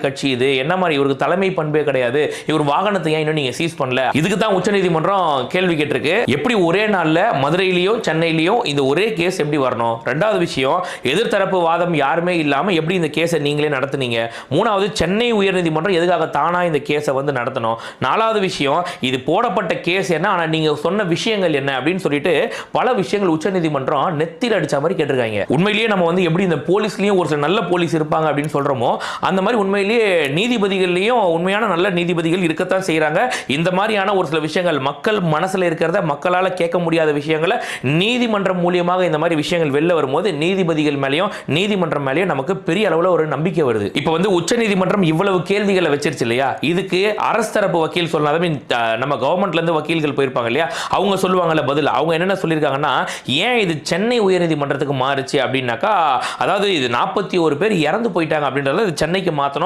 கட்சி இது என்ன மாதிரி இவருக்கு தலைமை பண்பே கிடையாது, இவர் வாகனத்தை ஏன் இன்னும் நீங்க சீஸ் பண்ணல, இதுக்கு தான் உச்சநீதிமன்றம் கேள்வி கேட்டிருக்கு. எப்படி ஒரே நாள்ல மதுரையிலயும் சென்னையிலயும் இந்த ஒரே கேஸ் எப்படி வரணும்? ரெண்டாவது விஷயம், எதிர்த்தரப்பு வாதம் யாருமே இல்லாம எப்படி இந்த கேஸை நீங்களே நடத்துனீங்க? மூணாவது, சென்னை உயர்நீதிமன்றம் எதுக்காக தானா இந்த கேஸை வந்து நடத்தணும்? நாலாவது விஷயம், இது போடப்பட்ட கேஸ் என்ன, ஆனா நீங்க சொன்ன விஷயங்கள் என்ன அப்படின்னு சொல்லிட்டு பல விஷயங்கள் உச்சநீதிமன்றம் நெத்தில அடிச்ச மாதிரி கேட்டிருக்காங்க. உண்மையிலேயே நம்ம வந்து எப்படி இந்த போலீஸ்லயும் ஒரு சில நல்ல போலீஸ் இருப்பாங்க அப்படின்னு சொல்றோமோ அந்த மாதிரி உண்மையிலேயே நீதிபதிகள்லயும் உண்மையான நல்ல நீதிபதிகள் இருக்கத்தான் செய்யறாங்க. இந்த மாதிரியான ஒரு சில விஷயங்கள் மக்கள் மனசுல இருக்கிறத மக்களால கேட்க முடியாத விஷயங்களை நீதிமன்றம் மூலியமாக இந்த மாதிரி விஷயங்கள் வெளில வரும்போது நீதிபதிகள் மேலேயும் நீதிமன்றம் மேலேயும் நமக்கு பெரிய அளவில் ஒரு நம்பிக்கை வருது. இப்போ வந்து உச்சநீதிமன்றம் இவ்வளவு கேள்விகளை வச்சிருச்சு இல்லையா, இதுக்கு அரசு தரப்பு வக்கீல் சொல்லாத நம்ம கவர்மெண்ட்ல இருந்து வக்கீல்கள் போயிருப்பாங்க இல்லையா, அவங்க சொல்லுவாங்கல்ல பதில். அவங்க என்னென்ன சொல்லியிருக்காங்கன்னா, ஏன் இது சென்னை உயர்நீதிமன்றத்துக்கு மாறுச்சு அப்படின்னாக்கா, அதாவது இது 41 பேர் இறந்து போயிட்டாங்க அப்படின்றத சென்னைக்கு மாற்றணும்.